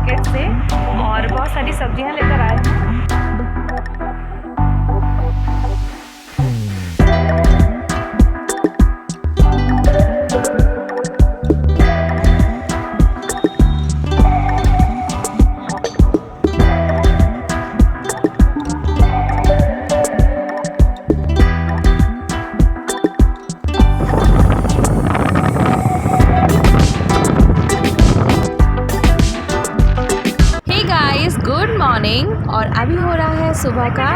Market से और बहुत सारी सब्जियां लेकर आए हैं। Good morning. और अभी हो रहा है सुबह का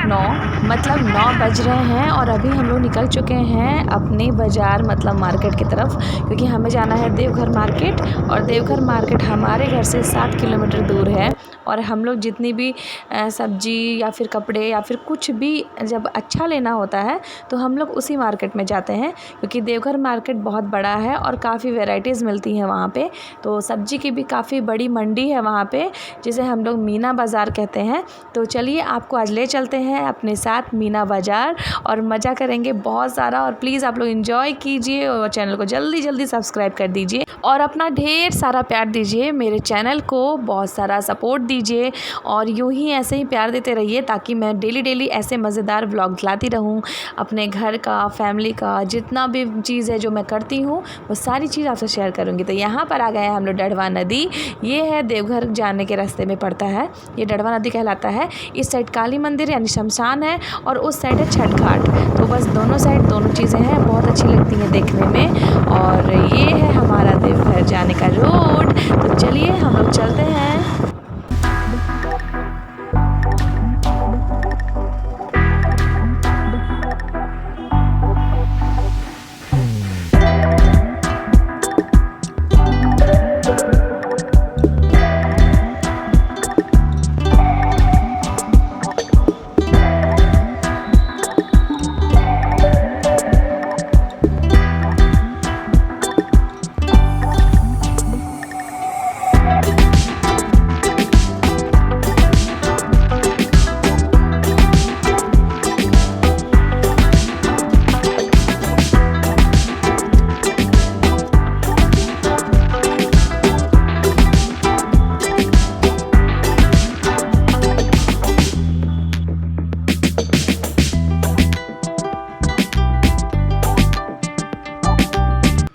9 मतलब 9 बज रहे हैं और अभी हम लोग निकल चुके हैं अपने बाज़ार मतलब मार्केट की तरफ, क्योंकि हमें जाना है देवघर मार्केट। और देवघर मार्केट हमारे घर से 7 किलोमीटर दूर है। और हम लोग जितनी भी सब्जी या फिर कपड़े या फिर कुछ भी जब अच्छा लेना होता है तो हम लोग उसी मार्केट में जाते हैं, क्योंकि देवघर मार्केट बहुत बड़ा है और काफ़ी वैरायटीज़ मिलती हैं वहाँ पे। तो सब्जी की भी काफ़ी बड़ी मंडी है वहाँ पे, जिसे हम लोग मीना बाज़ार कहते हैं। तो चलिए आपको आज ले चलते हैं अपने साथ मीना बाज़ार और मज़ा करेंगे बहुत सारा। और प्लीज़ आप लोग एंजॉय कीजिए और चैनल को जल्दी जल्दी सब्सक्राइब कर दीजिए और अपना ढेर सारा प्यार दीजिए मेरे चैनल को, बहुत सारा सपोर्ट दीजिए और यूं ही ऐसे ही प्यार देते रहिए, ताकि मैं डेली ऐसे मज़ेदार व्लॉग लाती रहूं। अपने घर का, फैमिली का, जितना भी चीज़ है जो मैं करती हूँ वो सारी चीज़ आपसे शेयर करूँगी। तो यहाँ पर आ गए हैं हम लोग डढ़वा नदी। ये है देवघर जाने के रास्ते में पड़ता है, ये डढ़वा नदी कहलाता है। इस साइड काली मंदिर यानी शमशान है और उस साइड है छठ घाट। तो बस दोनों साइड दोनों चीज़ें हैं, बहुत अच्छी लगती हैं देखने में। और ये है हमारा देवघर जाने का रोड। तो चलिए हम लोग चलते हैं।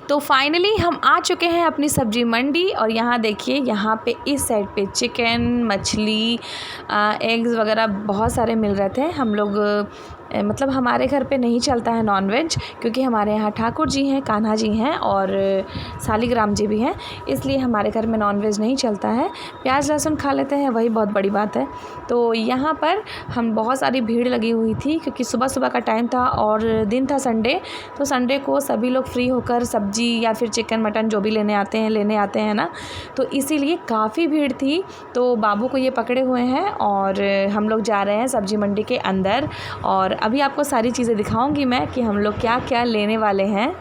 तो फाइनली हम आ चुके हैं अपनी सब्जी मंडी। और यहाँ देखिए, यहाँ पे इस साइड पे चिकन, मछली, एग्स वगैरह बहुत सारे मिल रहे थे। हम लोग मतलब हमारे घर पे नहीं चलता है नॉनवेज, क्योंकि हमारे यहाँ ठाकुर जी हैं, कान्हा जी हैं और सालिग्राम जी भी हैं, इसलिए हमारे घर में नॉनवेज नहीं चलता है। प्याज लहसुन खा लेते हैं, वही बहुत बड़ी बात है। तो यहाँ पर हम बहुत सारी भीड़ लगी हुई थी, क्योंकि सुबह सुबह का टाइम था और दिन था संडे। तो संडे को सभी लोग फ्री होकर सब्जी या फिर चिकन मटन जो भी लेने आते हैं ना, तो इसीलिए काफ़ी भीड़ थी। तो बाबू को ये पकड़े हुए हैं और हम लोग जा रहे हैं सब्जी मंडी के अंदर। और अभी आपको सारी चीज़ें दिखाऊंगी मैं कि हम लोग क्या क्या लेने वाले हैं।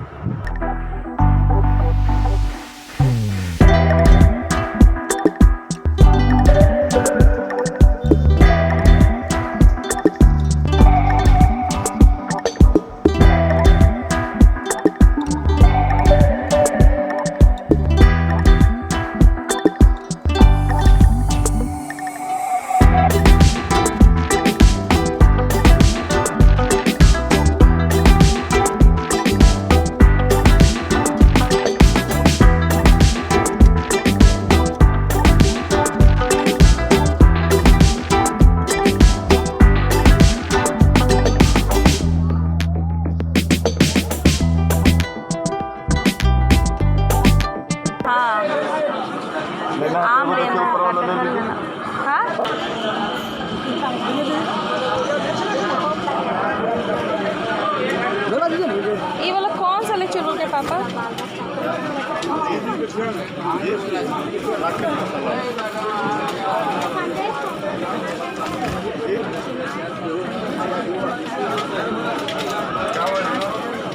आम लेना है, हाँ ये वाला कौन सा ले चलोगे पापा?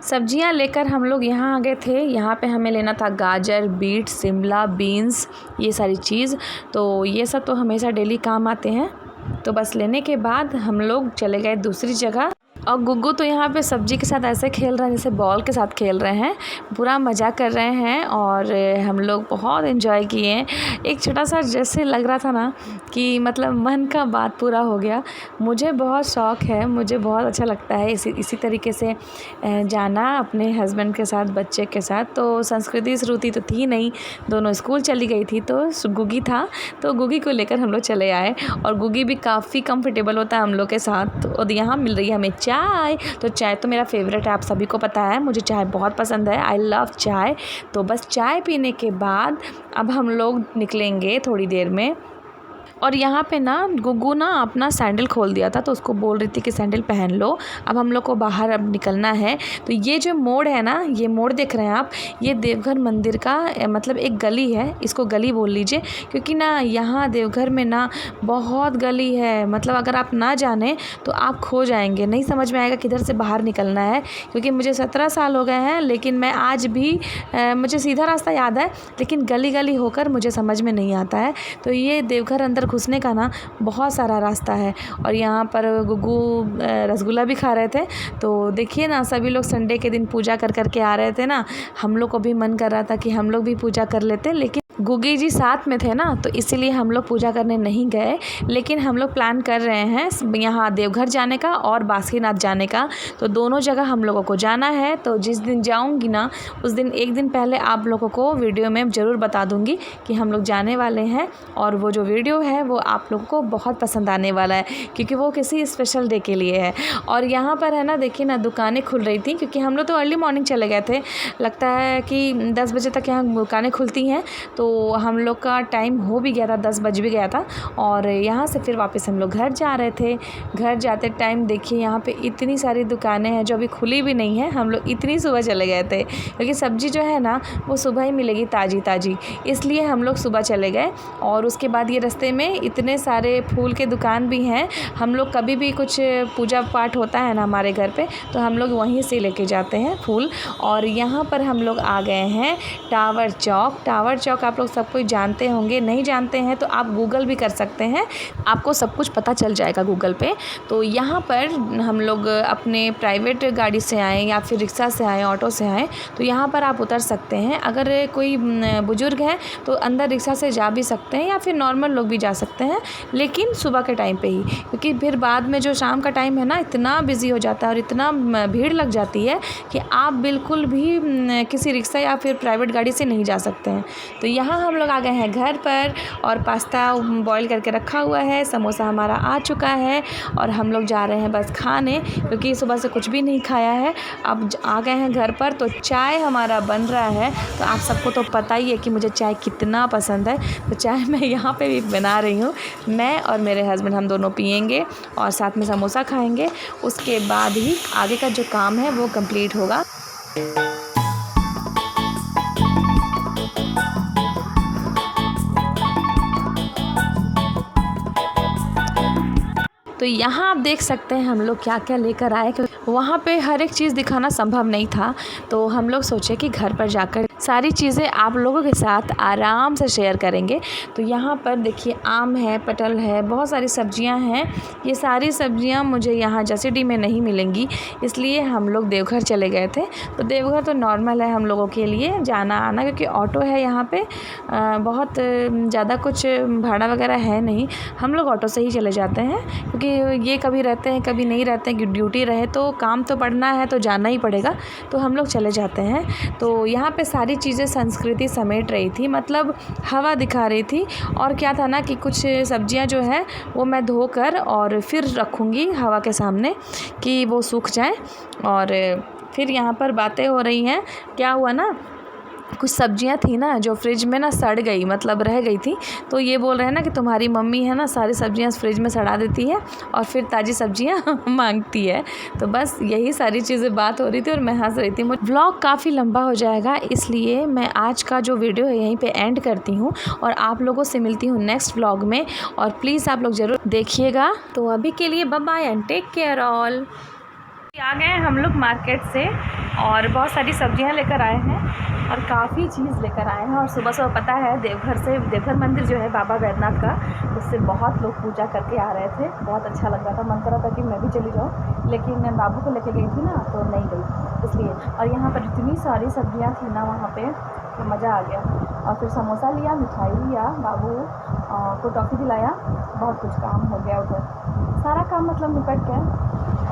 सब्जियां लेकर हम लोग यहाँ आ गए थे। यहाँ पे हमें लेना था गाजर, बीट, शिमला, बीन्स, ये सारी चीज़। तो ये सब तो हमेशा डेली काम आते हैं। तो बस लेने के बाद हम लोग चले गए दूसरी जगह। और गुग्गू तो यहाँ पे सब्जी के साथ ऐसे खेल रहे हैं जैसे बॉल के साथ खेल रहे हैं, पूरा मज़ा कर रहे हैं और हम लोग बहुत एंजॉय किए हैं। एक छोटा सा जैसे लग रहा था ना कि मतलब मन का बात पूरा हो गया। मुझे बहुत शौक़ है, मुझे बहुत अच्छा लगता है इसी तरीके से जाना अपने हस्बैंड के साथ, बच्चे के साथ। तो संस्कृति श्रुति तो थी नहीं, दोनों स्कूल चली गई थी, तो गुगी था, तो गुगी को लेकर हम लोग चले आए और गुगी भी काफ़ी कंफर्टेबल होता है हम लोग के साथ। और यहाँ मिल रही है हमें चाय, तो चाय तो मेरा फेवरेट है, आप सभी को पता है, मुझे चाय बहुत पसंद है, आई लव चाय। तो बस चाय पीने के बाद अब हम लोग निकलेंगे थोड़ी देर में। और यहाँ पे ना गुग्गू ना अपना सैंडल खोल दिया था, तो उसको बोल रही थी कि सैंडल पहन लो, अब हम लोग को बाहर अब निकलना है। तो ये जो मोड़ है ना, ये मोड़ देख रहे हैं आप, ये देवघर मंदिर का मतलब एक गली है, इसको गली बोल लीजिए, क्योंकि ना यहाँ देवघर में ना बहुत गली है। मतलब अगर आप ना जाने तो आप खो जाएंगे, नहीं समझ में आएगा किधर से बाहर निकलना है। क्योंकि मुझे 17 साल हो गए हैं, लेकिन मैं आज भी मुझे सीधा रास्ता याद है, लेकिन गली गली होकर मुझे समझ में नहीं आता है। तो ये देवघर अंदर घुसने का ना बहुत सारा रास्ता है। और यहाँ पर गुग्गू रसगुल्ला भी खा रहे थे। तो देखिए ना, सभी लोग संडे के दिन पूजा कर कर के आ रहे थे ना, हम लोग को भी मन कर रहा था कि हम लोग भी पूजा कर लेते, लेकिन गुग्गी जी साथ में थे ना, तो इसीलिए हम लोग पूजा करने नहीं गए। लेकिन हम लोग प्लान कर रहे हैं यहाँ देवघर जाने का और बासुकीनाथ जाने का, तो दोनों जगह हम लोगों को जाना है। तो जिस दिन जाऊँगी ना, उस दिन एक दिन पहले आप लोगों को वीडियो में ज़रूर बता दूँगी कि हम लोग जाने वाले हैं। और वो जो वीडियो है वो आप लोगों को बहुत पसंद आने वाला है, क्योंकि वो किसी स्पेशल डे के लिए है। और यहाँ पर है ना, देखिए ना, दुकानें खुल रही थी, क्योंकि हम लोग तो अर्ली मॉर्निंग चले गए थे, लगता है कि 10 बजे तक यहाँ दुकानें खुलती हैं। तो हम लोग का टाइम हो भी गया था, 10 बज भी गया था। और यहाँ से फिर वापस हम लोग घर जा रहे थे। घर जाते टाइम देखिए यहाँ पे इतनी सारी दुकानें हैं जो अभी खुली भी नहीं है। हम लोग इतनी सुबह चले गए थे, क्योंकि सब्ज़ी जो है ना वो सुबह ही मिलेगी ताज़ी ताज़ी, इसलिए हम लोग सुबह चले गए। और उसके बाद ये रास्ते में इतने सारे फूल के दुकान भी हैं। हम लोग कभी भी कुछ पूजा पाठ होता है ना हमारे घर पे, तो हम लोग वहीं से लेके जाते हैं फूल। और यहाँ पर हम लोग आ गए हैं टावर चौक। टावर चौक आप लोग सब कोई जानते होंगे, नहीं जानते हैं तो आप गूगल भी कर सकते हैं, आपको सब कुछ पता चल जाएगा गूगल पे। तो यहाँ पर हम लोग अपने प्राइवेट गाड़ी से आए या फिर रिक्शा से आए, ऑटो से आए, तो यहाँ पर आप उतर सकते हैं। अगर कोई बुजुर्ग है तो अंदर रिक्शा से जा भी सकते हैं, या फिर नॉर्मल लोग भी जा सकते हैं, लेकिन सुबह के टाइम पे ही, क्योंकि फिर बाद में जो शाम का टाइम है ना, इतना बिजी हो जाता है और इतना भीड़ लग जाती है कि आप बिल्कुल भी किसी रिक्शा या फिर प्राइवेट गाड़ी से नहीं जा सकते हैं। तो यहाँ हम लोग आ गए हैं घर पर, और पास्ता बॉईल करके रखा हुआ है, समोसा हमारा आ चुका है, और हम लोग जा रहे हैं बस खाने, क्योंकि सुबह से कुछ भी नहीं खाया है। अब आ गए हैं घर पर, तो चाय हमारा बन रहा है। तो आप सबको तो पता ही है कि मुझे चाय कितना पसंद है, तो चाय मैं यहाँ पे भी बना रही हूँ। मैं और मेरे हस्बैंड हम दोनों पियेंगे और साथ में समोसा खाएंगे। उसके बाद ही आगे का जो काम है वो कंप्लीट होगा। तो यहाँ आप देख सकते हैं हम लोग क्या क्या लेकर आए, क्योंकि वहाँ पे हर एक चीज़ दिखाना संभव नहीं था। तो हम लोग सोचे कि घर पर जाकर सारी चीज़ें आप लोगों के साथ आराम से शेयर करेंगे। तो यहाँ पर देखिए आम है, पटल है, बहुत सारी सब्जियाँ हैं। ये सारी सब्जियाँ मुझे यहाँ जसीडीह में नहीं मिलेंगी, इसलिए हम लोग देवघर चले गए थे। तो देवघर तो नॉर्मल है हम लोगों के लिए जाना आना, क्योंकि ऑटो है यहाँ पे, बहुत ज़्यादा कुछ भाड़ा वगैरह है नहीं, हम लोग ऑटो से ही चले जाते हैं। क्योंकि ये कभी रहते हैं कभी नहीं रहते हैं, कि ड्यूटी रहे तो काम तो पड़ना है तो जाना ही पड़ेगा, तो हम लोग चले जाते हैं। तो यहाँ पे सारी चीज़ें संस्कृति समेट रही थी, मतलब हवा दिखा रही थी। और क्या था ना कि कुछ सब्जियाँ जो है वो मैं धोकर और फिर रखूँगी हवा के सामने कि वो सूख जाए। और फिर यहाँ पर बातें हो रही हैं। क्या हुआ ना, कुछ सब्जियां थी ना जो फ्रिज में ना सड़ गई, मतलब रह गई थी। तो ये बोल रहे हैं ना कि तुम्हारी मम्मी है ना सारी सब्जियां फ्रिज में सड़ा देती है और फिर ताज़ी सब्जियां मांगती है। तो बस यही सारी चीज़ें बात हो रही थी और मैं हंस रही थी। व्लॉग काफ़ी लंबा हो जाएगा, इसलिए मैं आज का जो वीडियो है यहीं पे एंड करती हूँ और आप लोगों से मिलती हूँ नेक्स्ट व्लॉग में। और प्लीज़ आप लोग ज़रूर देखिएगा। तो अभी के लिए bye bye and take care all. आ गए हैं हम लोग मार्केट से और बहुत सारी सब्जियां लेकर आए हैं और काफ़ी चीज़ लेकर आए हैं। और सुबह सुबह पता है देवघर मंदिर जो है बाबा वैद्यनाथ का, उससे बहुत लोग पूजा करके आ रहे थे। बहुत अच्छा लग रहा था, मन कर रहा था कि मैं भी चली जाऊँ, लेकिन मैं बाबू को लेके गई थी ना तो नहीं गई इसलिए। और यहाँ पर इतनी सारी सब्जियाँ थी ना वहाँ पर, तो मज़ा आ गया। और फिर समोसा लिया, मिठाई लिया, बाबू को टॉफ़ी दिलाया, बहुत कुछ काम हो गया उधर, सारा काम मतलब निपट गया।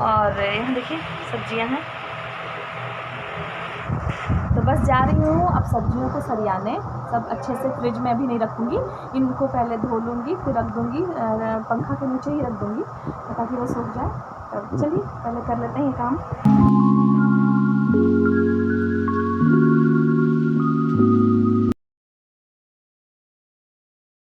और यहाँ देखिए सब्जियां हैं, तो बस जा रही हूँ अब सब्जियों को सरियाने। सब अच्छे से फ्रिज में अभी नहीं रखूँगी, इनको पहले धो लूँगी फिर रख दूँगी, पंखा के नीचे ही रख दूँगी ताकि वो सूख जाए। तो चलिए पहले कर लेते हैं ये काम।